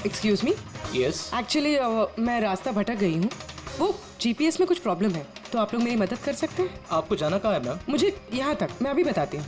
Excuse me. Yes. Actually मैं रास्ता भटक गई हूँ। वो जीपीएस में कुछ प्रॉब्लम है, तो आप लोग मेरी मदद कर सकते हैं? आपको जाना कहाँ है मैम? मुझे यहाँ तक, मैं अभी बताती हूँ।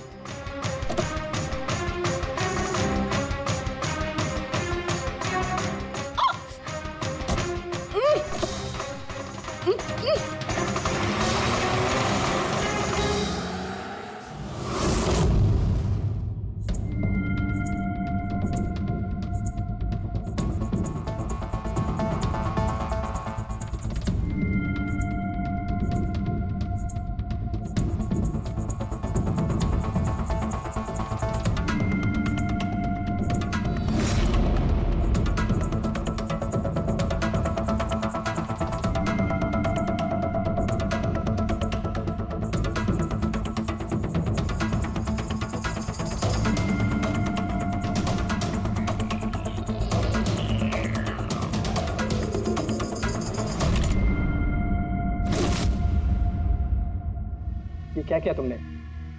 ये क्या किया तुमने?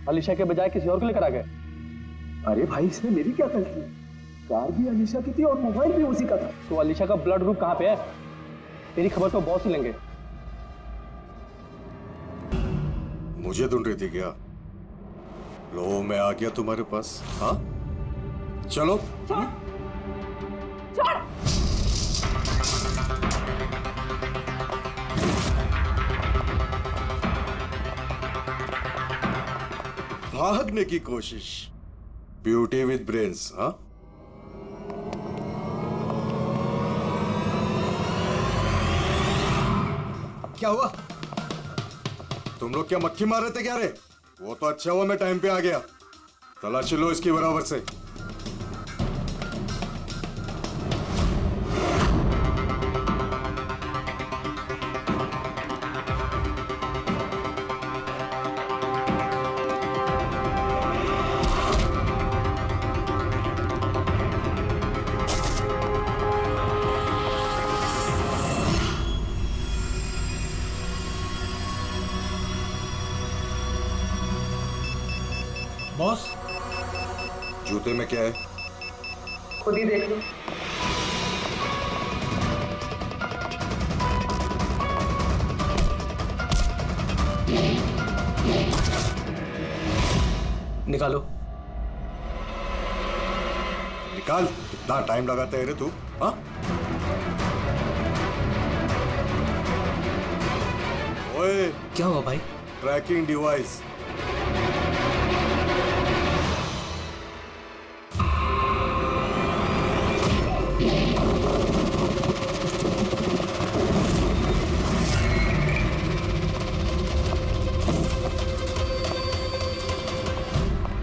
अलीशा के बजाय किसी और को लेकर आ गए? अरे भाई, इसमें मेरी क्या गलती? कार भी अलीशा की थी और मोबाइल भी उसी का था। तो अलीशा का ब्लड ग्रुप कहाँ पे है? तेरी खबर तो बॉस ही लेंगे। मुझे ढूंढ रही थी क्या? लो, मैं आ गया तुम्हारे पास। हाँ, चलो। भागने की कोशिश। Beauty with brains. हाँ, क्या हुआ? तुम लोग क्या मक्खी मार रहे थे क्या रे? वो तो अच्छा हुआ मैं टाइम पे आ गया। तलाशी लो इसकी बराबर से। बॉस, जूते में क्या है? खुद ही देख लो। निकालो। निकाल। कितना टाइम लगाता है रे तू? हाँ, ओए, क्या हुआ भाई? Tracking device.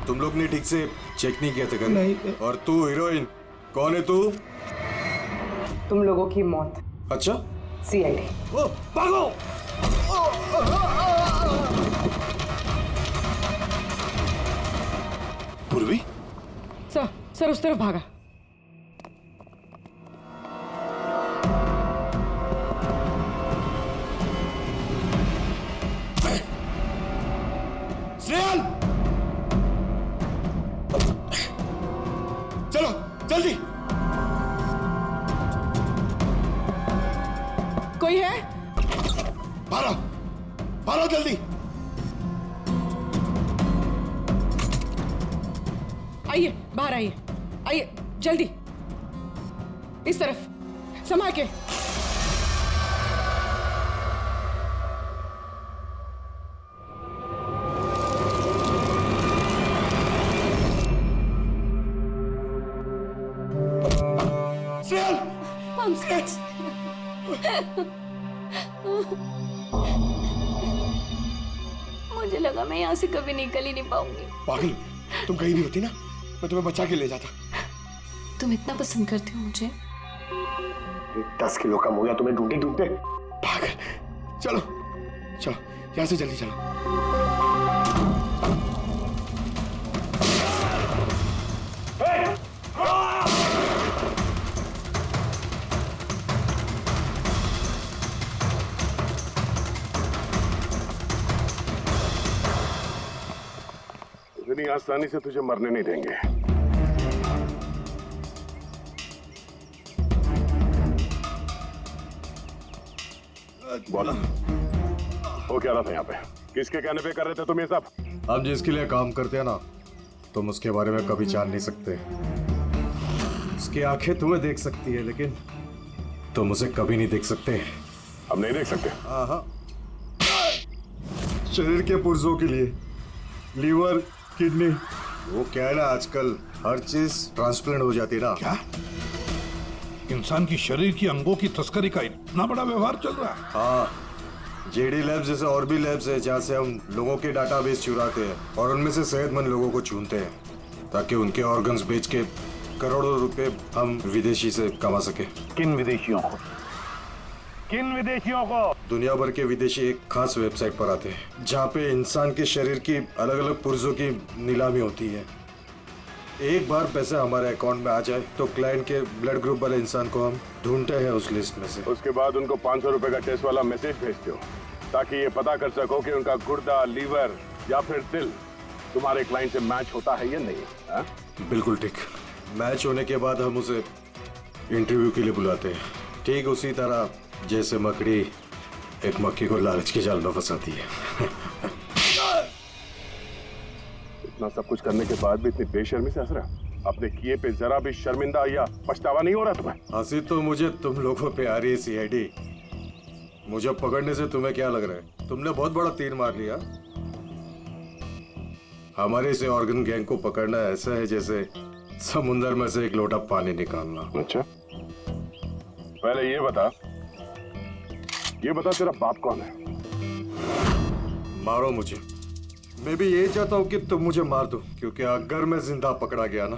तुम लोग ने ठीक से चेक नहीं किया था क्या? नहीं। और तू हीरोइन, कौन है तू? तुम लोगों की मौत। अच्छा, सीआईडी। ओ, भागो! पूर्वी, सर उस तरफ भागा। श्रेयाल, चलो जल्दी। कोई है? भारो, भारो जल्दी। आइए, बाहर आइए, आइए जल्दी। इस तरफ, संभाल के। श्रेयाल, मुझे लगा मैं यहाँ से कभी निकल ही नहीं पाऊंगी। पागल, तुम कहीं नहीं होती ना, मैं तुम्हें बचा के ले जाता। तुम इतना पसंद करते हो मुझे? 10 किलो कम हो गया तुम्हें ढूंढते ढूंढते। पागल, चलो चलो यहाँ से जल्दी चलो। इतनी आसानी से तुझे मरने नहीं देंगे। बोलो, वो क्या रहा था यहाँ पे? किसके कहने पे कर रहे थे तुम ये सब? हम जिसके लिए काम करते हैं ना, तुम उसके बारे में कभी जान नहीं सकते। उसकी आंखें तुम्हें देख सकती है, लेकिन तुम उसे कभी नहीं देख सकते। हम नहीं देख सकते। हाँ, शरीर के पुर्जों के लिए लीवर, किडनी, वो क्या है ना, आजकल हर चीज ट्रांसप्लांट हो जाती है ना। क्या इंसान की शरीर की अंगों की तस्करी का इतना बड़ा व्यवहार चल रहा है? हाँ, जेडी लैब्स जैसे और भी लैब्स है जहाँ से हम लोगों के डाटाबेस चुराते हैं और उनमें से सेहतमंद लोगों को चुनते हैं ताकि उनके ऑर्गन्स बेच के करोड़ों रुपए हम विदेशी से कमा सके। किन विदेशियों को? किन विदेशियों को? दुनिया भर के विदेशी एक खास वेबसाइट पर आते हैं जहाँ पे इंसान के शरीर की अलग अलग पुर्जों की नीलामी होती है। एक बार पैसे हमारे अकाउंट में आ जाए तो क्लाइंट के ब्लड ग्रुप वाले इंसान को हम ढूंढते हैं उस लिस्ट में से। उसके बाद उनको 500 रुपए का टेस्ट वाला मैसेज भेजते हो ताकि ये पता कर सको कि उनका गुर्दा, लीवर या फिर दिल तुम्हारे क्लाइंट से मैच होता है या नहीं। हा? बिल्कुल ठीक। मैच होने के बाद हम उसे इंटरव्यू के लिए बुलाते हैं, ठीक उसी तरह जैसे मकड़ी एक मक्खी को लालच के जाल में फंसाती है। इतना सब कुछ करने के बाद भी इतनी बेशर्मी से हंस रहा? अपने किए पे जरा भी शर्मिंदा या पछतावा नहीं हो रहा तुम्हें? हंसी तो मुझे तुम लोगों पे आ रही है सीआईडी। मुझे पकड़ने से तुम्हें क्या लग रहा है? तुमने बहुत बड़ा तीर मार लिया। हमारे से ऑर्गन गैंग को पकड़ना ऐसा है जैसे समुंदर में से एक लोटा पानी निकालना। अच्छा, पहले ये बता तेरा बाप कौन है? मारो मुझे। मैं भी यही चाहता हूँ कि तुम मुझे मार दो, क्योंकि अगर मैं जिंदा पकड़ा गया ना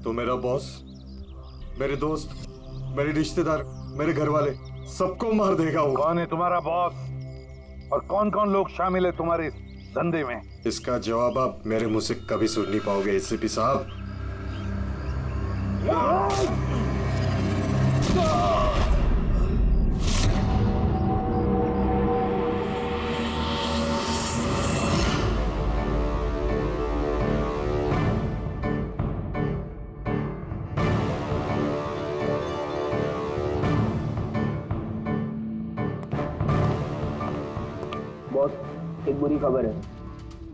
तो मेरा बॉस, मेरे दोस्त, मेरे रिश्तेदार, मेरे घर वाले सबको मार देगा वो। कौन है तुम्हारा बॉस और कौन कौन लोग शामिल है तुम्हारे इस धंधे में? इसका जवाब आप मेरे मुंह से कभी सुन नहीं पाओगे एसीपी साहब। बॉस, एक बुरी खबर है।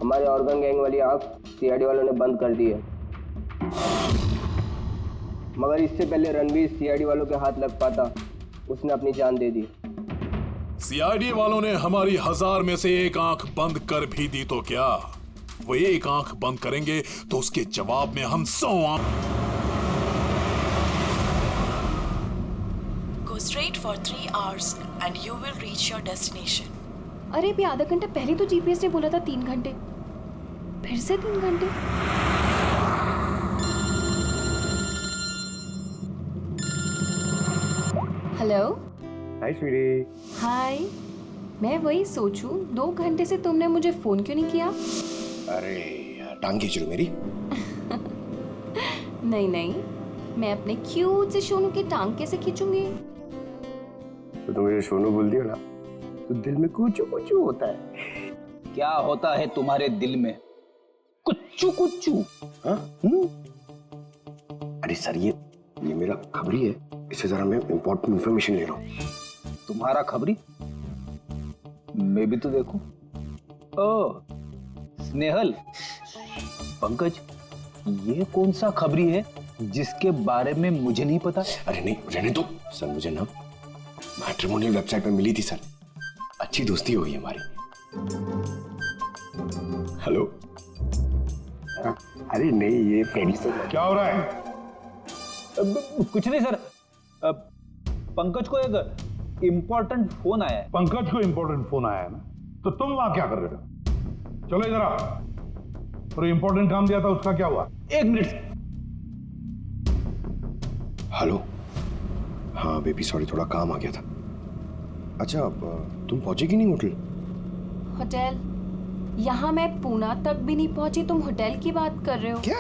हमारे ऑर्गन गैंग वाली आग सीआईडी वालों ने बंद कर दी है। मगर इससे पहले रणवीर सीआईडी वालों के हाथ लग पाता, उसने अपनी जान दे दी। सीआईडी वालों ने हमारी 1000 में से एक आंख बंद कर भी दी तो क्या? वो एक आंख बंद करेंगे तो उसके जवाब में हम 100 आंख। Go straight for 3 hours and you will reach your destination. अरे भी आधा घंटा पहले तो जीपीएस ने बोला था 3 घंटे, फिर से 3 घंटे। हेलो। हाय स्वीटी। हाय, मैं वही सोचूं 2 घंटे से तुमने मुझे फोन क्यों नहीं किया? अरे यार, टांग खींच रही मेरी। नहीं, मैं अपने क्यूट से सोनू की टांग कैसे खींचूंगी? तो तुम मुझे सोनू बोल दिया ना, तो दिल में कुछ होता है। क्या होता है तुम्हारे दिल में? कुच्चू। हाँ? अरे सर, ये मेरा खबरी है, इससे जरा मैं इंपॉर्टेंट इंफॉर्मेशन ले रहा हूँ। तुम्हारा खबरी? मैं भी तो देखूं। ओह, स्नेहल, पंकज, ये कौन सा खबरी है जिसके बारे में मुझे नहीं पता? अरे नहीं, रहने दो सर। मुझे ना मैट्रिमोनियल वेबसाइट पे मिली थी सर, अच्छी दोस्ती हो गई हमारी। हेलो। अरे नहीं, ये फ्रेंड से। क्या हो रहा है? कुछ नहीं सर, पंकज को एक इम्पोर्टेंट फोन आया है। पंकज को इम्पोर्टेंट फोन आया है ना, तो तुम वहां क्या कर रहे हो? चलो इधर आओ। और इम्पोर्टेंट काम दिया था, उसका क्या हुआ? 1 मिनट। हेलो। हाँ बेबी, सॉरी, थोड़ा काम आ गया था। अच्छा, अब तुम पहुंचे कि नहीं होटल? होटल? यहाँ मैं पूना तक भी नहीं पहुंची, तुम होटल की बात कर रहे हो? क्या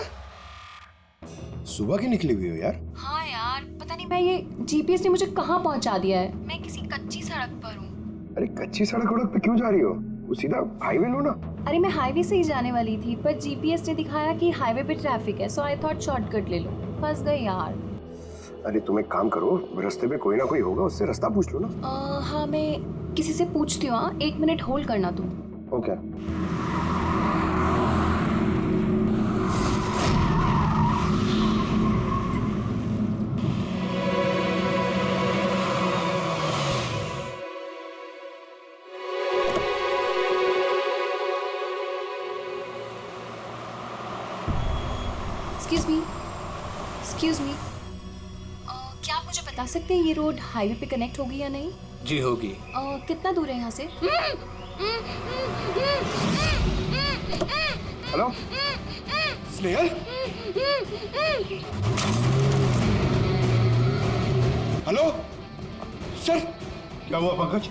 सुबह की निकली हुई हो यार? हाँ यार, पता नहीं मैं ये जीपीएस ने मुझे कहाँ पहुंचा दिया है। मैं किसी कच्ची सड़क पर हूँ। अरे कच्ची सड़क पे क्यों जा रही हो? वो सीधा हाईवे लो ना। अरे मैं हाईवे से ही जाने वाली थी, पर जीपीएस ने दिखाया कि हाईवे पे ट्रैफिक है, सो आई थॉट शॉर्टकट ले लो। फंस गई यार। अरे तुम एक काम करो, रास्ते पे कोई ना कोई होगा, उससे रास्ता पूछ लो ना। हाँ मैं किसी से पूछती हूँ। हाँ 1 मिनट होल्ड करना तुम। ओके। एक्सक्यूज मी, क्या आप मुझे बता सकते हैं ये रोड हाईवे पे कनेक्ट होगी या नहीं? जी होगी। कितना दूर है यहाँ से? Hello Snehal, hello sir. क्या हुआ पंकज?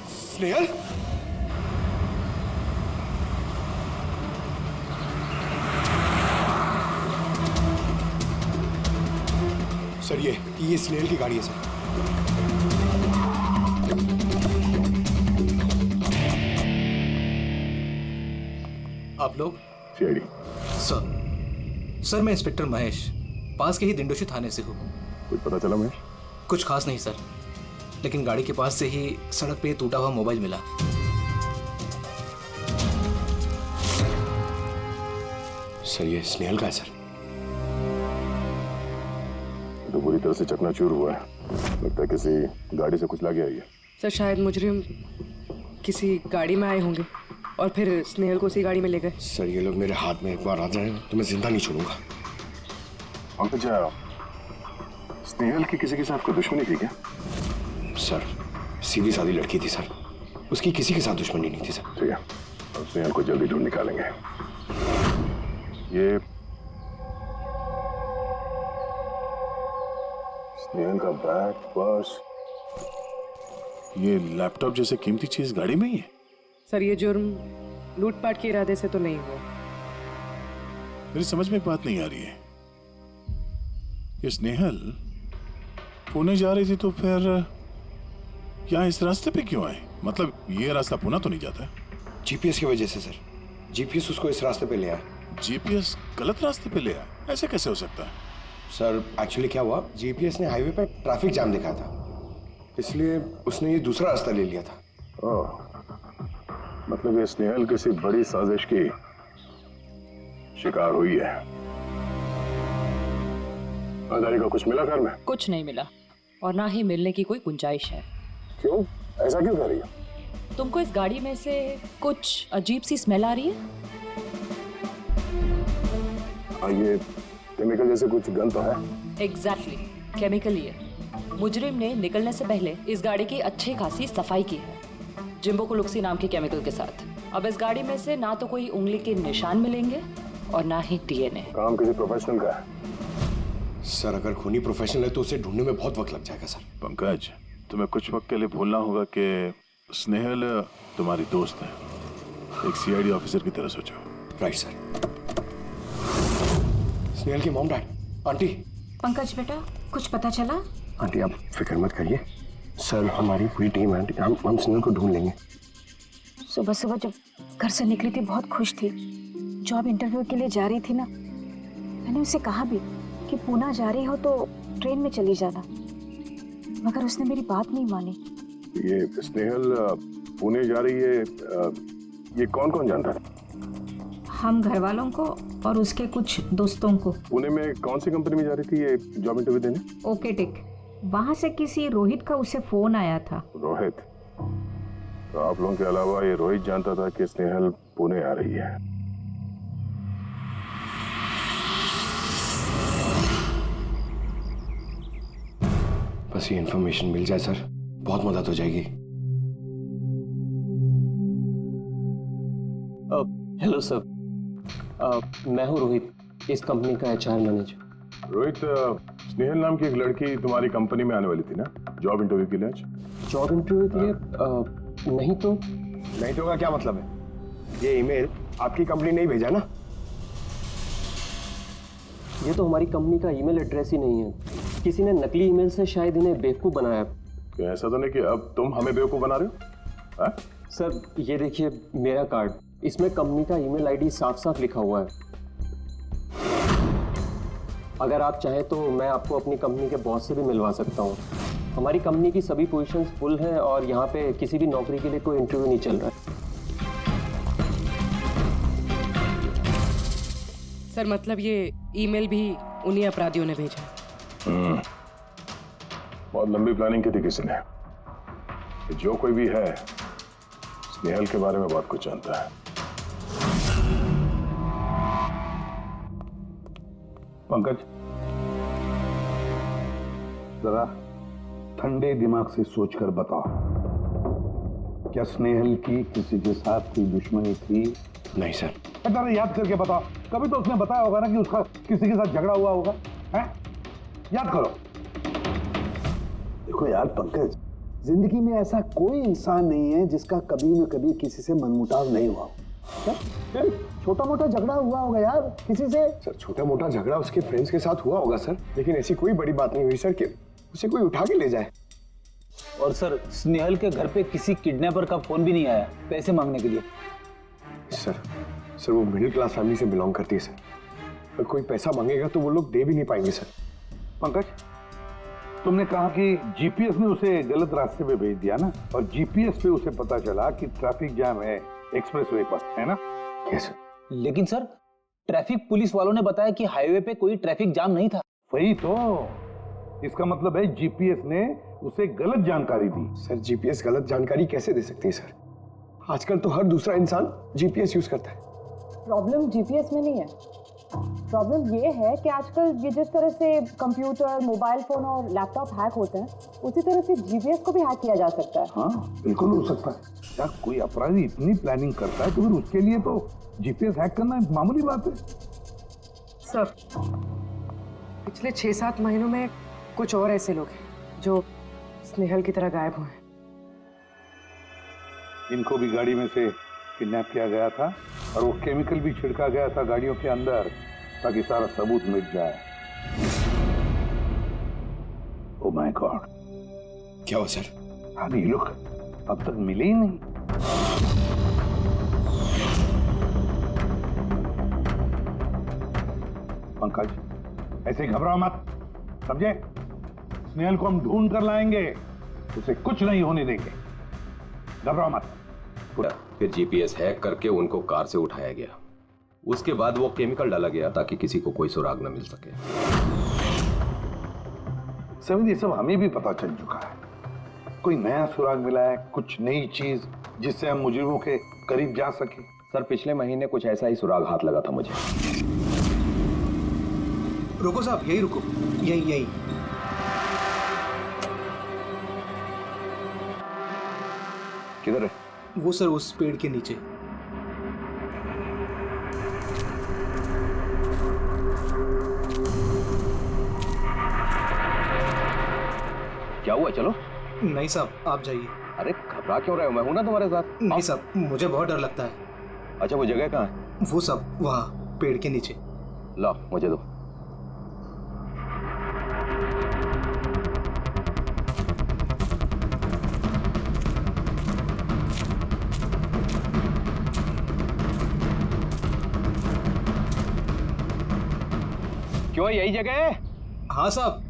स्नेहल, सर ये स्नेहल की गाड़ी है सर। आप लोग? सीआईडी। सर मैं इंस्पेक्टर महेश, पास के ही दिंडोशी थाने से हूँ। कुछ पता चला महेश? कुछ खास नहीं सर, लेकिन गाड़ी के पास से ही सड़क पे टूटा हुआ मोबाइल मिला। सर ये स्नेहल का है सर। तो पूरी तरह से चकनाचूर हुआ है, लगता है किसी गाड़ी से कुछ लग गया है। सर शायद मुजरिम किसी गाड़ी में आए होंगे और फिर स्नेहल को उसी गाड़ी में ले गए। सर ये लोग मेरे हाथ में एक बार आ जाए तो मैं जिंदा नहीं छोड़ूंगा। पंकज, स्नेहल की किसी के साथ कोई दुश्मनी थी क्या? सर सीधी सादी लड़की थी सर, उसकी किसी के साथ दुश्मनी नहीं थी सर। ठीक है, अब स्नेहल को जल्दी ढूंढ निकालेंगे। ये स्नेहल का बैग, पर्स, ये लैपटॉप जैसे कीमती चीज गाड़ी में ही है। सर ये जुर्म लूटपाट के इरादे से तो नहीं हुआ। मेरी समझ में एक बात नहीं आ रही है, ये स्नेहल पुणे जा रही थी तो फिर यहाँ इस रास्ते पे क्यों आई? मतलब ये रास्ता पुणे तो नहीं जाता है? जीपीएस की वजह से सर, जीपीएस उसको इस रास्ते पे ले आया। जीपीएस गलत रास्ते पे ले आया? ऐसे कैसे हो सकता है? सर एक्चुअली क्या हुआ, जीपीएस ने हाईवे पे ट्रैफिक जाम दिखाया था, इसलिए उसने ये दूसरा रास्ता ले लिया था। ओह, मतलब ये स्नेहल किसी बड़ी साजिश की शिकार हुई है। आधारी को कुछ मिला घर में? कुछ नहीं मिला और ना ही मिलने की कोई गुंजाइश है। क्यों? ऐसा क्यों कर रही है? तुमको इस गाड़ी में से कुछ अजीब सी स्मेल आ रही है? ये केमिकल जैसे कुछ गंध तो है। एग्जैक्टली, केमिकल ही है। मुजरिम ने निकलने से पहले इस गाड़ी की अच्छी खासी सफाई की है जिम्बो कुलुक्सी नाम के केमिकल के साथ। अब इस गाड़ी में से ना तो कोई उंगली के निशान मिलेंगे और ना ही डीएनए। काम किसी प्रोफेशनल का है। सर अगर खूनी प्रोफेशनल है तो उसे ढूंढने में बहुत वक्त लग जाएगा सर। पंकज, तुम्हें कुछ वक्त के लिए भूलना होगा कि स्नेहल तुम्हारी दोस्त है, एक सीआईडी ऑफिसर की तरह सोचो। Right sir. स्नेहल की मॉम, डैड, आंटी। पंकज बेटा, कुछ पता चला? आंटी आप फिक्र मत करिए, सर हमारी पूरी टीम है, हम स्नेहल को ढूंढ लेंगे। सुबह सुबह जब घर से निकली थी बहुत खुश थी, जॉब इंटरव्यू के लिए जा रही थी ना, मैंने उसे कहा भी कि पुणे जा रही हो तो ट्रेन में चली जाना, मगर उसने मेरी बात नहीं मानी। ये स्नेहल पुणे जा रही है, ये कौन कौन जानता है? हम घर वालों को और उसके कुछ दोस्तों को। पुणे में कौन सी कंपनी में जा रही थी ये जॉब इंटरव्यू देने? ओके टिक, वहाँ से किसी रोहित का उसे फोन आया था। रोहित? तो आप लोगों के अलावा ये रोहित जानता था कि स्नेहल पुणे आ रही है। बस ये इन्फॉर्मेशन मिल जाए सर, बहुत मदद हो जाएगी। हेलो सर, मैं हूँ रोहित, इस कंपनी का HR मैनेजर। रोहित, स्नेहल नाम की एक लड़की तुम्हारी कंपनी में आने वाली थी ना जॉब इंटरव्यू के लिए? जॉब इंटरव्यू के लिए? नहीं तो का क्या मतलब है? ये ईमेल आपकी कंपनी ने ही भेजा ना? ये तो हमारी कंपनी का ईमेल एड्रेस ही नहीं है, किसी ने नकली ईमेल से शायद इन्हें बेवकूफ़ बनाया। क्या ऐसा तो नहीं कि अब तुम हमें बेवकूफ़ बना रहे हो? सर ये देखिए मेरा कार्ड, इसमें कंपनी का ईमेल आईडी साफ साफ लिखा हुआ है। अगर आप चाहें तो मैं आपको अपनी कंपनी के बॉस से भी मिलवा सकता हूँ। हमारी कंपनी की सभी पोजीशंस फुल हैं और यहाँ पे किसी भी नौकरी के लिए कोई इंटरव्यू नहीं चल रहा है। सर मतलब ये ईमेल भी उन्हीं अपराधियों ने भेजा। बहुत लंबी प्लानिंग की थी किसी ने। जो कोई भी है स्नेहल के बारे में बहुत कुछ जानता है। पंकज, जरा ठंडे दिमाग से सोचकर बताओ, क्या स्नेहल की किसी के साथ कोई दुश्मनी थी? नहीं सर। जरा याद करके बताओ, कभी तो उसने बताया होगा ना कि उसका किसी के साथ झगड़ा हुआ होगा, हैं? याद करो। देखो यार पंकज, जिंदगी में ऐसा कोई इंसान नहीं है जिसका कभी न कभी किसी से मनमुटाव नहीं हुआ। छोटा मोटा झगड़ा हुआ होगा यार किसी से। सर छोटा मोटा झगड़ा उसके फ्रेंड्स के साथ हुआ होगा सर, लेकिन ऐसी कोई बड़ी बात नहीं हुई सर कि उसे कोई उठा के ले जाए। और सर स्नेहल के घर पे किसी किडनैपर का फोन भी नहीं आया पैसे मांगने के लिए। सर वो मिडिल क्लास फैमिली से बिलोंग करती है सर। अगर कोई पैसा मांगेगा तो वो लोग दे भी नहीं पाएंगे सर। पंकज, तुमने कहा कि जीपीएस ने उसे गलत रास्ते पे भेज दिया ना, और जीपीएस पे उसे पता चला कि ट्रैफिक जाम है एक्सप्रेसवे पर, है ना? यस। लेकिन सर ट्रैफिक पुलिस वालों ने बताया कि हाईवे पे कोई ट्रैफिक जाम नहीं था। वही तो, इसका मतलब है जीपीएस ने उसे गलत जानकारी दी। सर जीपीएस गलत जानकारी कैसे दे सकती है सर? आजकल तो हर दूसरा इंसान जीपीएस यूज करता है। प्रॉब्लम जीपीएस में नहीं है, प्रॉब्लम ये है कि आजकल ये जिस तरह से कंप्यूटर, मोबाइल फोन और लैपटॉप हैक होते हैं, उसी तरह से जीपीएस को भी हैक किया जा सकता है। हाँ बिल्कुल हो सकता है। क्या कोई अपराधी इतनी प्लानिंग करता है तो फिर उसके लिए तो जीपीएस हैक करना मामूली बात है। सर पिछले 6-7 महीनों में कुछ और ऐसे लोग हैं जो स्नेहल की तरह गायब हुए हैं। इनको भी गाड़ी में से किडनैप किया गया था और वो केमिकल भी छिड़का गया था गाड़ियों के अंदर ताकि सारा सबूत मिट जाए। ओह माय गॉड, क्या हुआ सर? अभी लोग अब तक मिले ही नहीं। पंकज, ऐसे घबराओ मत, समझे? स्नेहल को हम ढूंढ कर लाएंगे, उसे कुछ नहीं होने देंगे, घबराओ मत। फिर जीपीएस हैक करके उनको कार से उठाया गया। उसके बाद वो केमिकल डाला गया ताकि किसी को कोई सुराग न मिल सके। सभी ये सब हमें भी पता चल चुका है। कोई नया सुराग मिला है, कुछ नई चीज जिससे हम मुजरिमों के करीब जा सके। सर पिछले महीने कुछ ऐसा ही सुराग हाथ लगा था मुझे। रुको साहब, यही रुको, यही। किधर है? वो सर उस पेड़ के नीचे। क्या हुआ? चलो। नहीं साहब, आप जाइए। अरे घबरा क्यों रहे हो? मैं हूं ना तुम्हारे साथ। नहीं साहब, मुझे बहुत डर लगता है। अच्छा वो जगह कहाँ है? वो साहब वहाँ पेड़ के नीचे। लाओ मुझे दो। क्यों यही जगह है? हाँ साहब।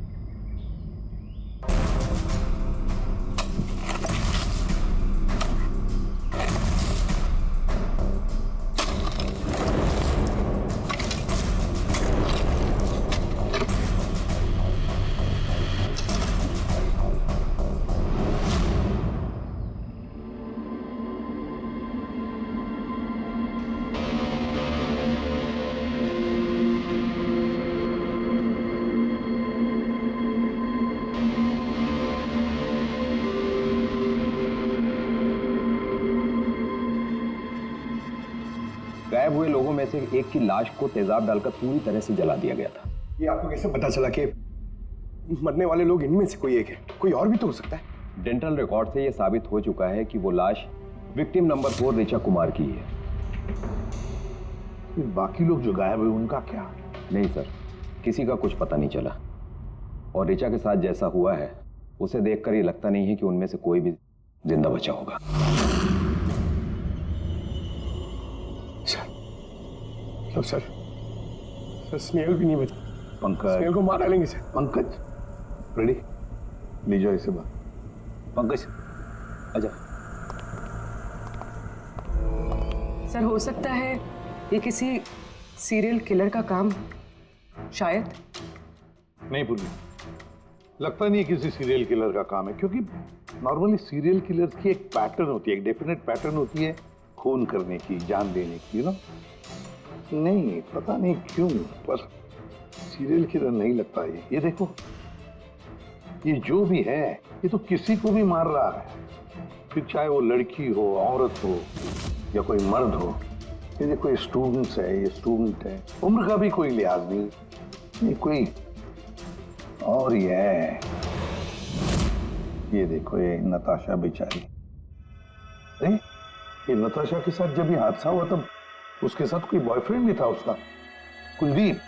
गायब हुए लोगों में से एक की लाश को तेजाब डालकर पूरी तरह से जला दिया गया था। ये आपको कैसे पता चला कि मरने वाले लोग इनमें से कोई एक है? कोई और भी तो हो सकता है। डेंटल रिकॉर्ड से यह साबित हो चुका है कि वो लाश विक्टिम नंबर 4 ऋचा कुमार की है। बाकी लोग जो गायब हुए उनका क्या? नहीं सर, किसी का कुछ पता नहीं चला। और ऋचा के साथ जैसा हुआ है उसे देखकर ये लगता नहीं है कि उनमें से कोई भी जिंदा बचा होगा। सर स्नेहल भी नहीं बचा। पंकज को मार डालेंगे सर। पंकज रेडी ले जाओ इसे बाहर। पंकज आजा। सर हो सकता है ये किसी सीरियल किलर का काम, शायद। नहीं पूर्वी, लगता नहीं है किसी सीरियल किलर का काम है, क्योंकि नॉर्मली सीरियल किलर्स की एक पैटर्न होती है, एक डेफिनेट पैटर्न होती है खून करने की, जान देने की, ना। नहीं पता नहीं क्यों, पर सीरियल किलर नहीं लगता ये देखो, ये जो भी है ये तो किसी को भी मार रहा है, फिर चाहे वो लड़की हो, औरत हो या कोई मर्द हो। ये देखो, ये स्टूडेंट्स है, ये स्टूडेंट है, उम्र का भी कोई लिहाज नहीं, ये कोई और ही है। ये देखो, ये नताशा बेचारी। अरे ये नताशा के साथ जब ये हादसा हुआ तब उसके साथ कोई बॉयफ्रेंड भी था उसका, कुलदीप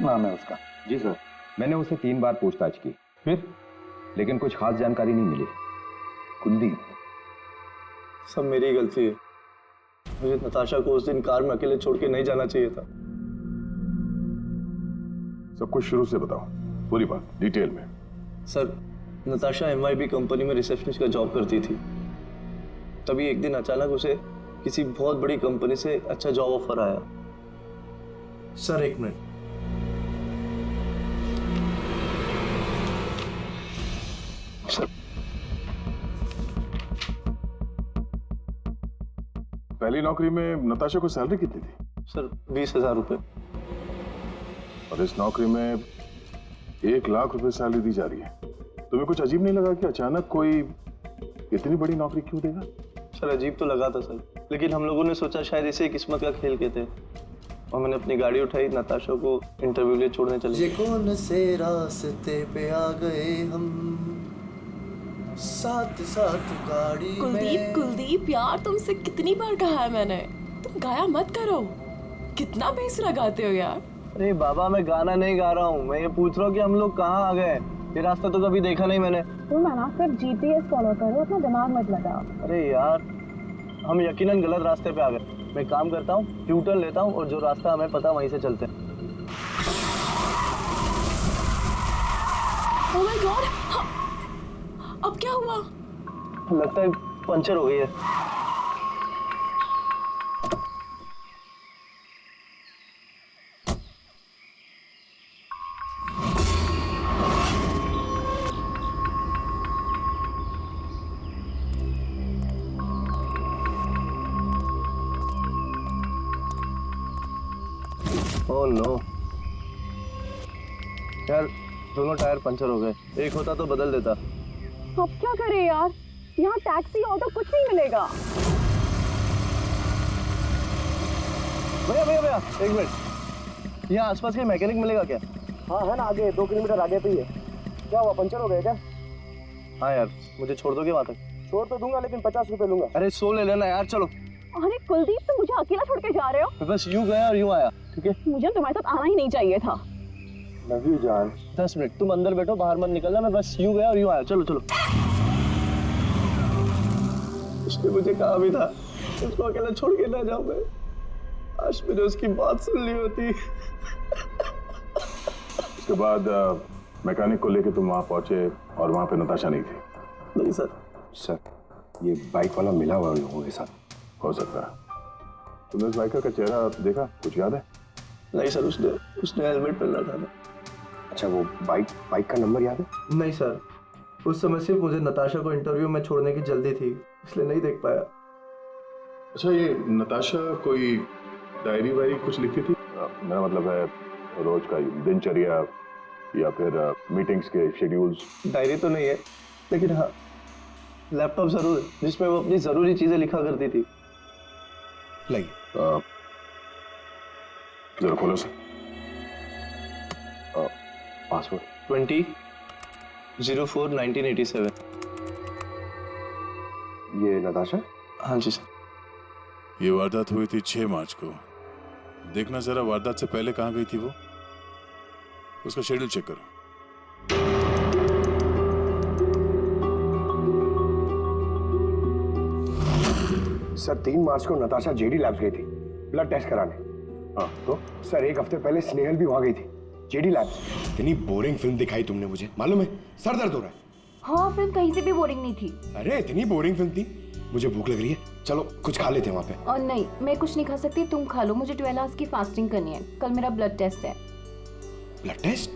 नाम है उसका। जी सर, मैंने उसे 3 बार पूछताछ की, फिर लेकिन कुछ खास जानकारी नहीं मिली। कुलदीप, सब मेरी गलती है, मुझे नताशा को उस दिन कार में अकेले छोड़ के नहीं जाना चाहिए था। सब कुछ शुरू से बताओ, पूरी बात डिटेल में। सर, नताशा MYB कंपनी में रिसेप्शनिस्ट का जॉब करती थी। तभी एक दिन अचानक उसे किसी बहुत बड़ी कंपनी से अच्छा जॉब ऑफर आया। सर एक मिनट, सर पहली नौकरी में नताशा को सैलरी कितनी थी? सर 20,000 रुपए। और इस नौकरी में 1 लाख रुपए सैलरी दी जा रही है। तुम्हें कुछ अजीब नहीं लगा कि अचानक कोई इतनी बड़ी नौकरी क्यों देगा? सर अजीब तो लगा था सर, लेकिन हम लोगों ने सोचा शायद इसे किस्मत का खेल कहते हैं, और मैंने अपनी गाड़ी उठाई, नताशा को इंटरव्यू के लिए छोड़ने चले। ये कौन से रास्ते पे आ गए हम, साथ साथ गाड़ी में। कुलदीप यार, तुमसे कितनी बार कहा है मैंने, तुम गाया मत करो, कितना बेसुरा गाते हो यार। अरे बाबा, मैं गाना नहीं गा रहा हूँ, मैं ये पूछ रहा हूँ कि हम लोग कहाँ आ गए। ये रास्ता तो कभी देखा नहीं मैंने। तुम ना सिर्फ GPS फॉलो करो, अपना दिमाग मत लगाओ। अरे यार, हम यकीनन गलत रास्ते पे आ गए। मैं काम करता हूँ, ट्यूटर लेता हूँ, और जो रास्ता हमें पता वहीं से चलते हैं। Oh my God! अब क्या हुआ? लगता है पंचर हो गई है। ओह नो यार, दोनों टायर पंचर हो गए। एक होता तो बदल देता। अब क्या करें यार, यहाँ टैक्सी ऑटो कुछ नहीं मिलेगा। भैया एक मिनट, यहाँ आसपास के मैकेनिक मिलेगा क्या? हाँ है ना, आगे 2 किलोमीटर आगे पे ही है। क्या हुआ, पंचर हो गया क्या? हाँ यार, मुझे छोड़ दोगे वहाँ तक? छोड़ तो दूंगा, लेकिन 50 रुपए लूंगा। अरे 100 ले लेना यार, चलो। अरे कुलदीप, तुम मुझे अकेला छोड़ के जा रहे हो? मैं बस यूं गया और यूं आया, ठीक है? मुझे तुम्हारे साथ आना ही नहीं चाहिए था। लव यू जान। 10 मिनट तुम अंदर बैठो, बाहर मत निकलना। मैं बस यूं गया और यूं आया। चलो चलो। उसने मुझे कहा भी था उसको अकेला छोड़ के ना जाऊं मैं। आज मैंने उसकी बात सुन ली होती। उसके बाद मैकेनिक को लेके तुम वहां पहुंचे और वहां पे नताशा नहीं थी? नहीं सर। सर, ये बाइक वाला मिला हुआ लोगों के साथ। हो सकता है। तुमने उस बाइकर का चेहरा देखा, कुछ याद है? नहीं सर, उसने हेलमेट पहन रखा था। अच्छा, वो बाइक का नंबर याद है? नहीं सर, उस समय सिर्फ मुझे नताशा को इंटरव्यू में छोड़ने की जल्दी थी, इसलिए नहीं देख पाया। अच्छा, ये नताशा कोई डायरी वायरी कुछ लिखती थी? मेरा मतलब है रोज का दिनचर्या या फिर मीटिंग्स के शेड्यूल्स। डायरी तो नहीं है, लेकिन हाँ लैपटॉप जरूर है, जिसमें वो अपनी जरूरी चीजें लिखा करती थी। लाइए जरा खोलो सर। पासवर्ड 20/04/1987। ये नताशा? हाँ जी सर। ये वारदात हुई थी 6 मार्च को। देखना जरा वारदात से पहले कहाँ गई थी वो, उसका शेड्यूल चेक करो। सर 3 मार्च को नताशा JD लैब्स गई थी ब्लड टेस्ट कराने। हाँ तो? सर 1 हफ्ते पहले स्नेहल भी वहां गई थी। JD labs. इतनी बोरिंग फिल्म दिखाई तुमने मुझे, मालूम है सर दर्द हो रहा है। हाँ, फिल्म कहीं से भी बोरिंग नहीं थी। अरे इतनी बोरिंग फिल्म थी, मुझे भूख लग रही है, चलो कुछ खा लेते हैं वहाँ पे। और नहीं, मैं कुछ नहीं खा सकती, तुम खा लो। मुझे 12 आवर्स की फास्टिंग करनी है, कल मेरा ब्लड टेस्ट है। Blood test?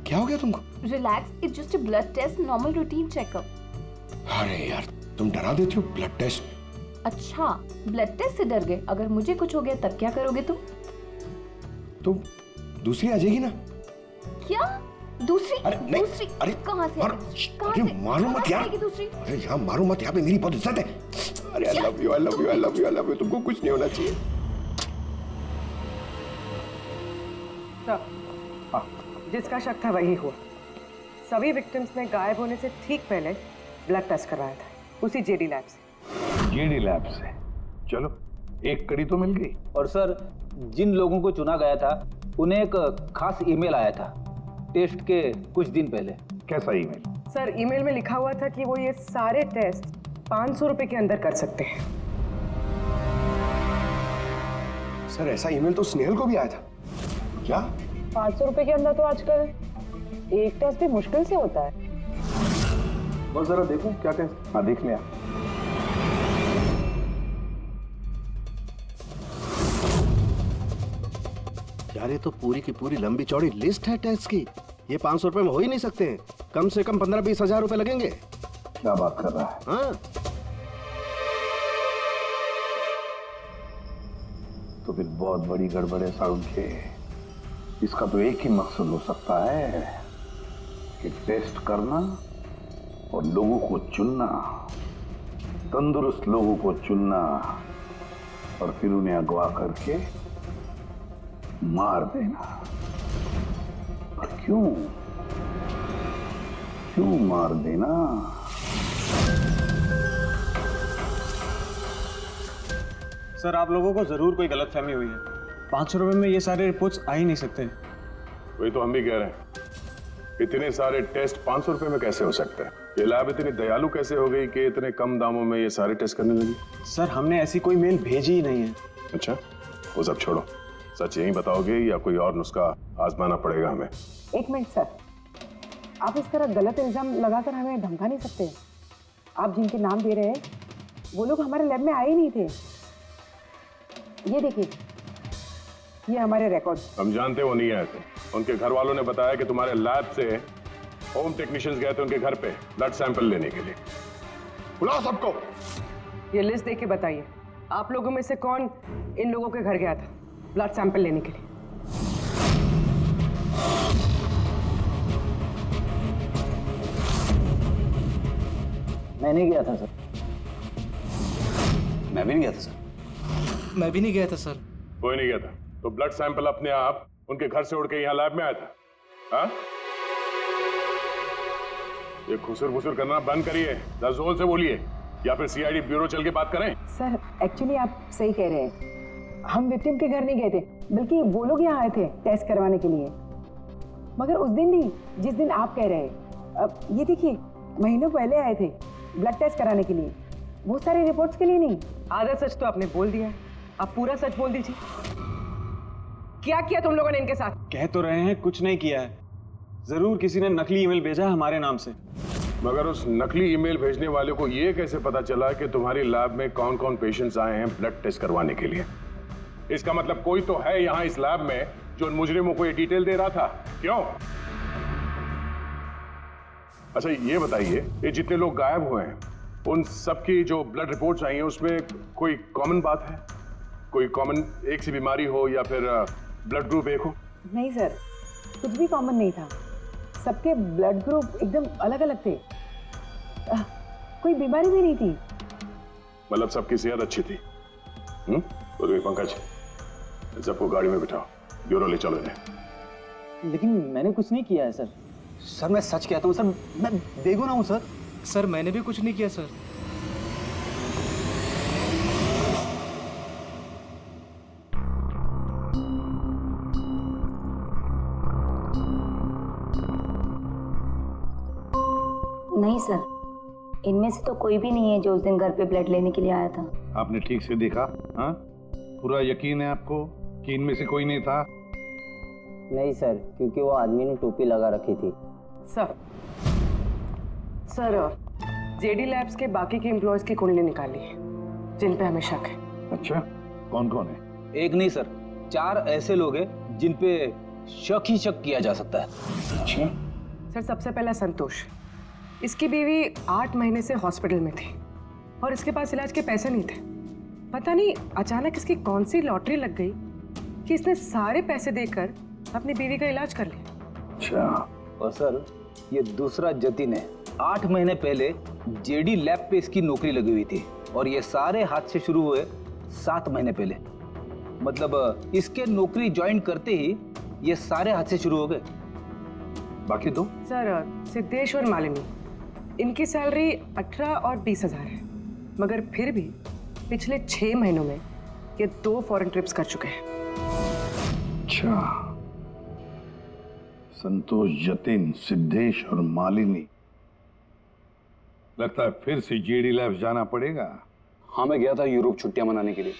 क्या हो गया तुमको? Relax, it's just a blood test, normal routine checkup. अरे यार तुम डरा देती हो। Blood test? अच्छा, ब्लड टेस्ट से डर गए? अगर मुझे कुछ हो गया तब क्या करोगे तुम? तो दूसरी आ जाएगी ना? क्या दूसरी? अरे नहीं, दूसरी? अरे कहाँ से? अरे मारो मत यार। दूसरी? अरे यहाँ मारो मत, यहाँ पे मेरी बहुत इज्जत है। अरे I love you, I love you, I love you, I love you. तुमको कुछ नहीं होना चाहिए। जिसका शक था वही हुआ। सभी विक्टिम्स ने गायब होने से ठीक पहले ब्लड टेस्ट करवाया था, उसी जेडी लैब से। जेडी लैब से? चलो एक कड़ी तो मिल गई। और सर, जिन लोगों को चुना गया था उन्हें एक खास ईमेल आया था टेस्ट के कुछ दिन पहले। कैसा ईमेल? सर, ईमेल में लिखा हुआ था कि वो ये सारे टेस्ट 500 रुपए के अंदर कर सकते हैं। सर ऐसा ईमेल तो स्नेहल को भी आया था। क्या 500 रुपए के अंदर तो आजकल एक टेस्ट भी मुश्किल से होता है। बस जरा देखो क्या टेस्ट। हाँ देख लिया। यार ये तो पूरी की पूरी लंबी चौड़ी लिस्ट है टेस्ट की। ये 500 रुपए में हो ही नहीं सकते हैं, कम से कम 15-20 हजार रुपए लगेंगे। क्या बात कर रहा है? हाँ तो फिर बहुत बड़ी गड़बड़ है सारुण के। इसका तो एक ही मकसद हो सकता है कि टेस्ट करना और लोगों को चुनना, तंदुरुस्त लोगों को चुनना और फिर उन्हें अगवा करके मार देना। और क्यों मार देना? सर, आप लोगों को जरूर कोई गलतफहमी हुई है। 500 रुपए में ये सारे रिपोर्ट्स आ ही नहीं सकते। वही तो हम भी कह रहे हैं, इतने सारे टेस्ट 500 रुपए में कैसे हो सकते हैं? ये लैब इतनी दयालु कैसे हो गई कि इतने कम दामों में ये सारे टेस्ट करने लगी? सर, हमने ऐसी कोई मेल भेजी ही नहीं है। अच्छा, वो सब छोड़ो, सच यही बताओगे या कोई और नुस्खा आजमाना पड़ेगा हमें? एक मिनट सर, आप इस तरह गलत इल्जाम लगाकर हमें धमका नहीं सकते। आप जिनके नाम दे रहे हैं वो लोग हमारे लैब में आए ही नहीं थे। ये देखिए, ये हमारे रिकॉर्ड्स। हम जानते वो नहीं आए थे। उनके घर वालों ने बताया कि तुम्हारे लैब से होम टेक्नीशियंस गए थे उनके घर पे ब्लड सैंपल लेने के लिए। बुलाओ सबको। ये लिस्ट देके बताइए, आप लोगों में से कौन इन लोगों के घर गया था ब्लड सैंपल लेने के लिए? मैं नहीं गया था सर। मैं भी नहीं गया था सर। मैं भी नहीं गया था सर। कोई नहीं गया था, तो ब्लड सैंपल अपने आप उनके घर से उड़ के यहाँ लैब में आया था? हाँ? ये खुसुर-फुसुर करना बंद करिए, जोर से बोलिए, या फिर सीआईडी ब्यूरो चल के बात करें। सर, एक्चुअली आप सही कह रहे हैं। हम विक्टिम के घर नहीं गए थे, बल्कि वो लोग यहाँ आए थे टेस्ट करवाने के लिए। मगर उस दिन नहीं, जिस दिन आप कह रहे हैं। अब ये देखिए, महीनों पहले आए थे ब्लड टेस्ट कराने के लिए, वो सारे रिपोर्ट्स के लिए नहीं। आधा सच तो आपने बोल दिया है, आप पूरा सच बोल दीजिए। क्या किया तुम लोगों ने इनके साथ? कह तो रहे हैं कुछ नहीं किया है, जरूर किसी ने नकली ईमेल भेजा है हमारे नाम से। मगर उस नकली ईमेल भेजने वाले को ये कैसे पता चला कि तुम्हारी लैब में कौन कौन पेशेंट्स आए हैं ब्लड टेस्ट करवाने के लिए? इसका मतलब कोई तो है यहाँ इस लैब में जो उन मुजरिमों को ये डिटेल दे रहा था। क्यों? अच्छा ये बताइए, ये जितने लोग गायब हुए हैं उन सबकी जो ब्लड रिपोर्ट्स आई हैं उसमें कोई कॉमन बात है? कोई कॉमन एक सी बीमारी हो या फिर ब्लड ग्रुप एक हो? नहीं सर, कुछ भी कॉमन नहीं था। सबके ब्लड ग्रुप एकदम अलग अलग थे। कोई बीमारी भी नहीं थी। मतलब सबकी सेहत अच्छी थी? तो पंकज, सबको गाड़ी में बिठाओ, ब्यूरो ले चलो इन्हें। लेकिन मैंने कुछ नहीं किया है सर। सर मैं सच कहता हूँ सर, मैं बेगुनाह हूँ सर। सर मैंने भी कुछ नहीं किया सर। नहीं सर, इनमें से तो कोई भी नहीं है जो उस दिन घर पे ब्लड लेने के लिए आया था। आपने ठीक से देखा? हाँ, पूरा यकीन है आपको कि इनमें से कोई नहीं था? नहीं सर, क्योंकि वो आदमी ने टोपी लगा रखी थी। सर जेडी लैब्स के बाकी के एम्प्लॉयज की कुंडली निकाली है जिन पे हमें शक है। अच्छा, कौन कौन है? एक नहीं सर, 4 ऐसे लोग हैं जिन पे शक ही शक किया जा सकता है। अच्छा सर, सबसे पहला संतोष। इसकी बीवी 8 महीने से हॉस्पिटल में थी और इसके पास इलाज के पैसे नहीं थे। पता नहीं अचानक इसकी कौन सी लॉटरी लग गई कि इसने सारे पैसे देकर अपनी बीवी का इलाज कर लिया। अच्छा। और सर, ये दूसरा जतिन है। 8 महीने पहले जेडी लैब पे इसकी नौकरी लगी हुई थी और ये सारे हादसे शुरू हुए 7 महीने पहले। मतलब इसके नौकरी ज्वाइन करते ही ये सारे हादसे शुरू हो गए। बाकी 2? सर, सिद्धेश और मालिनी, इनकी सैलरी 18 और 20 हजार है, मगर फिर भी पिछले 6 महीनों में ये 2 फॉरेन ट्रिप्स कर चुके हैं। अच्छा, संतोष, जतिन, सिद्धेश और मालिनी। लगता है फिर से जेडी लैब्स जाना पड़ेगा। हाँ, मैं गया था यूरोप छुट्टियां मनाने के लिए,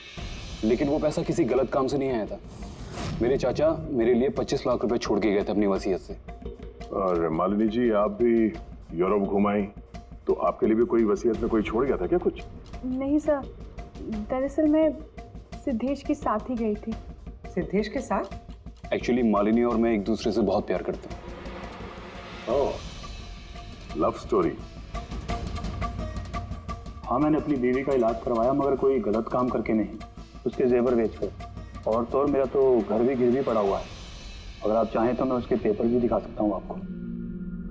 लेकिन वो पैसा किसी गलत काम से नहीं आया था। मेरे चाचा मेरे लिए 25 लाख रुपए छोड़ के गए थे अपनी वसीयत से। और मालिनी जी, आप भी यूरोप घुमाई, तो आपके लिए भी कोई वसीयत में कोई छोड़ गया था क्या कुछ? नहीं सर, दरअसल मैं सिद्धेश के साथ ही गई थी। सिद्धेश के साथ? एक्चुअली मालिनी और मैं एक दूसरे से बहुत प्यार करते हैं। ओह, लव स्टोरी। हाँ, मैंने अपनी बीवी का इलाज करवाया, मगर कोई गलत काम करके नहीं, उसके जेवर बेचकर। और तो और मेरा तो घर भी गिरवी पड़ा हुआ है। अगर आप चाहें तो मैं उसके पेपर भी दिखा सकता हूँ आपको।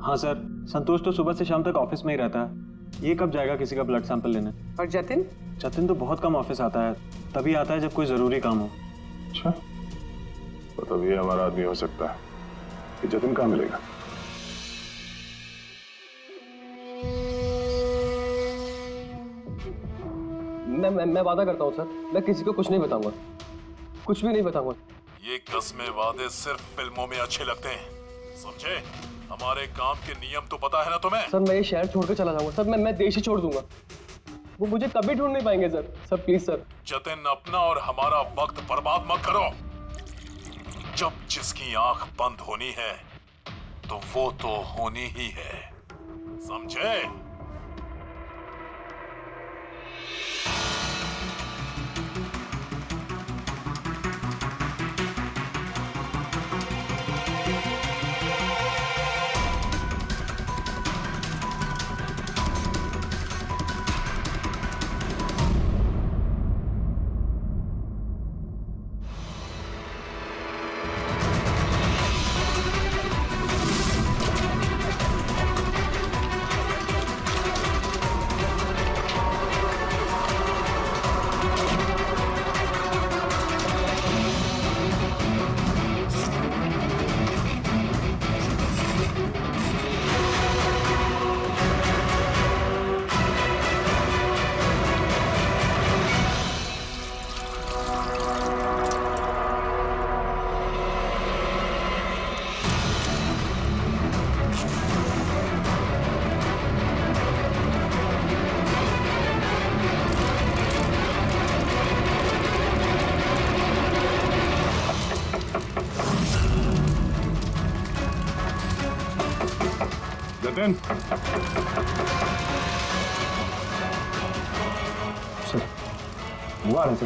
हाँ सर, संतोष तो सुबह से शाम तक ऑफिस में ही रहता है। ये कब जाएगा किसी का ब्लड सैंपल लेने? और जतिन? जतिन तो बहुत कम ऑफिस आता है, तभी आता है जब कोई जरूरी काम हो। अच्छा, तो तब ये हमारा आदमी हो सकता है। ये जतिन कहाँ मिलेगा? मैं वादा करता हूँ सर, मैं किसी को कुछ नहीं बताऊंगा, कुछ भी नहीं बताऊंगा। ये कस्में वादे सिर्फ फिल्मों में अच्छे लगते हैं, समझे? हमारे काम के नियम तो पता है ना तुम्हें? सर, मैं ये शहर छोड़ के चला जाऊंगा सर, मैं देश ही छोड़ दूंगा। वो मुझे कभी ढूंढ नहीं पाएंगे सर प्लीज सर। जतिन, अपना और हमारा वक्त बर्बाद मत करो। जब जिसकी आंख बंद होनी है तो वो तो होनी ही है, समझे? जतिन, सर, वो आ रहे सर।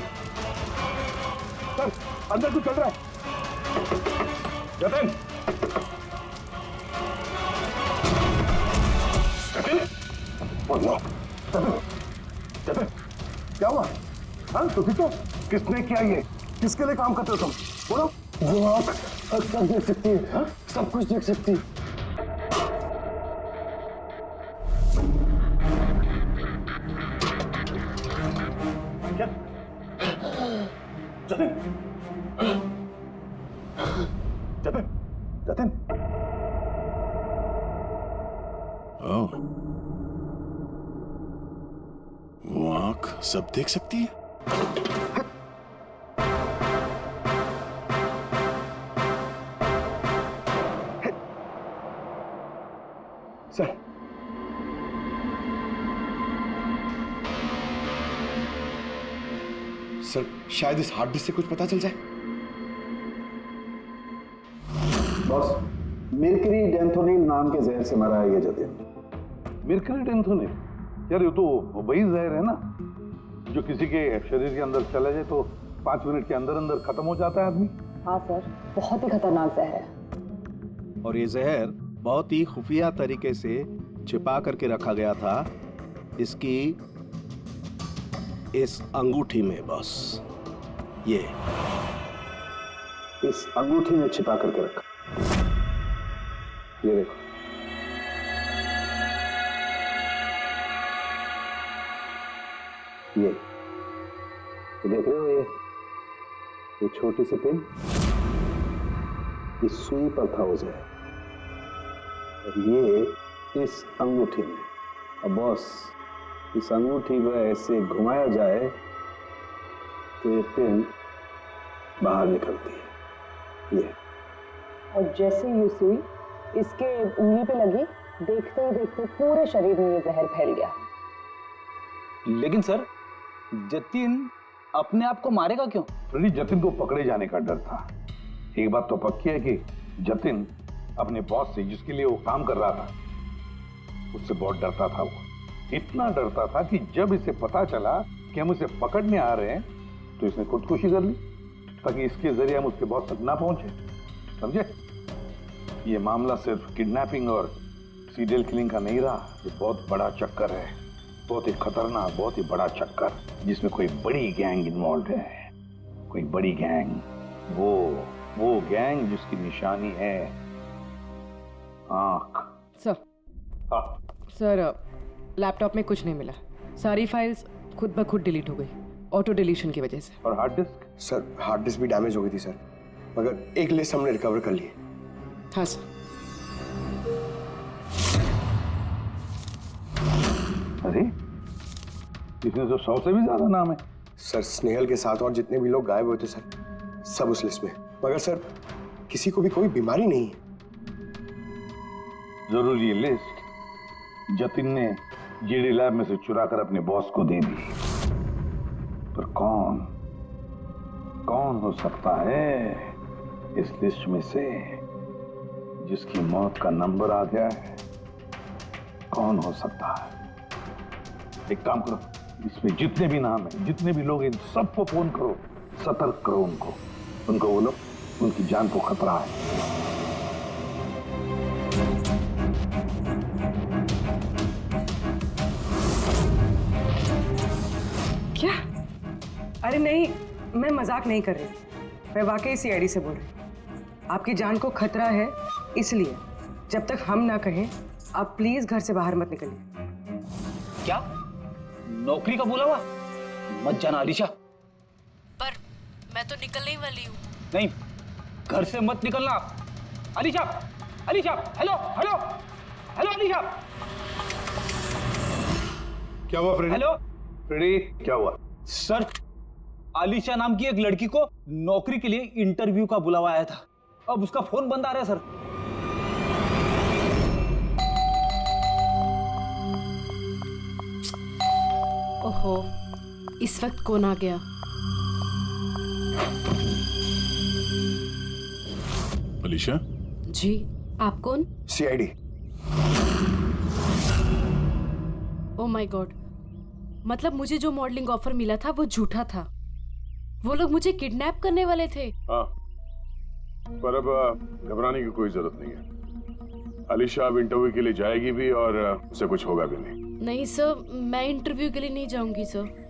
सर, अंदर कुछ चल रहा है। जतिन, जतिन, जतिन, क्या हुआ? हाँ, तो ठीक हो? किसने किया ये? किसके लिए काम करते हो तुम? बोलो। वो आँख सब देख सकती है, हाँ? सब कुछ देख सकती है। जतिन, जतिन, जतिन। ओह, वो आंख सब देख सकती है? सर, सर, शायद इस हार्ड डिस्क से कुछ पता चल जाए। मिर्करी डेंथोनिल नाम के जहर से मरा है ये जतिन। मिर्करी डेंथोनिल? यार ये तो वही जहर है ना जो किसी के शरीर के अंदर चला जाए तो 5 मिनट के अंदर अंदर खत्म हो जाता है आदमी। हाँ सर, बहुत ही खतरनाक जहर है। और ये जहर बहुत ही खुफिया तरीके से छिपा करके रखा गया था इसकी इस अंगूठी में बॉस। ये इस अंगूठी में छिपा करके रखा। ये देखो, ये देख रहे हो, ये छोटी सी पिन इस सुई पर था उसे, और ये इस अंगूठी में। अब बॉस, इस अंगूठी को ऐसे घुमाया जाए तो ये पिन बाहर निकलती है। ये और जैसे ये सुई इसके उंगली पे लगी, देखते ही देखते पूरे शरीर में ये जहर फैल गया। लेकिन सर, जतिन अपने आप को मारेगा क्यों? फ्रेडी, जतिन को पकड़े जाने का डर था। एक बात तो पक्की है कि जतिन अपने बॉस से, जिसके लिए वो काम कर रहा था, उससे बहुत डरता था। वो इतना डरता था कि जब इसे पता चला कि हम उसे पकड़ने आ रहे हैं तो इसने खुदकुशी कर ली ताकि इसके जरिए हम उसके बॉस तक ना पहुंचे। समझे? ये मामला सिर्फ किडनैपिंग और सीरियल किलिंग का नहीं रहा, ये बहुत बड़ा चक्कर है, बहुत ही खतरनाक, बहुत ही बड़ा चक्कर, जिसमें कोई बड़ी गैंग इन्वॉल्व है। कोई बड़ी गैंग, वो गैंग जिसकी निशानी है आंख। सर, सर लैपटॉप में कुछ नहीं मिला। सारी फाइल्स खुद ब खुद डिलीट हो गई, ऑटो डिलीशन की वजह से। और hard disk? Sir, hard disk भी डैमेज हो गई थी सर, मगर एक लिस्ट हमने रिकवर कर ली है। हाँ सर। अरे, इसमें तो 100 से भी ज्यादा नाम है। सर, स्नेहल के साथ और जितने भी लोग गायब हुए थे सर, सब उस लिस्ट में। मगर सर, किसी को भी कोई बीमारी नहीं है। जरूर ये लिस्ट जतिन ने जीडी लैब में से चुरा कर अपने बॉस को दे दी। पर कौन हो सकता है इस लिस्ट में से जिसकी मौत का नंबर आ गया है? कौन हो सकता है? एक काम करो, इसमें जितने भी नाम है, जितने भी लोग हैं, सबको फोन करो, सतर्क करो उनको बोलो उनकी जान को खतरा है। क्या? अरे नहीं, मैं मजाक नहीं कर रही, मैं वाकई सीआईडी से बोल रही। आपकी जान को खतरा है, इसलिए जब तक हम ना कहें आप प्लीज घर से बाहर मत निकलिए। क्या नौकरी का बोला हुआ? मत जाना अलीशा। पर मैं तो निकलने ही वाली हूँ। नहीं, घर से मत निकलना। Alisha, Alisha, hello hello hello Alisha. क्या हुआ फ्रेडी? हेलो फ्रेडी, क्या हुआ? सर, आलिशा नाम की एक लड़की को नौकरी के लिए इंटरव्यू का बुलावा आया था। अब उसका फोन बंद आ रहा है सर। ओहो, इस वक्त कौन आ गया? अलीशा? जी, आप कौन? सीआईडी। ओह माय गॉड, मतलब मुझे जो मॉडलिंग ऑफर मिला था वो झूठा था। वो लोग मुझे किडनैप करने वाले थे। हाँ, पर अब घबराने की कोई जरूरत नहीं है। अलीशा अब इंटरव्यू के लिए जाएगी भी और उसे कुछ होगा भी नहीं। नहीं सर, मैं इंटरव्यू के लिए नहीं जाऊंगी सर।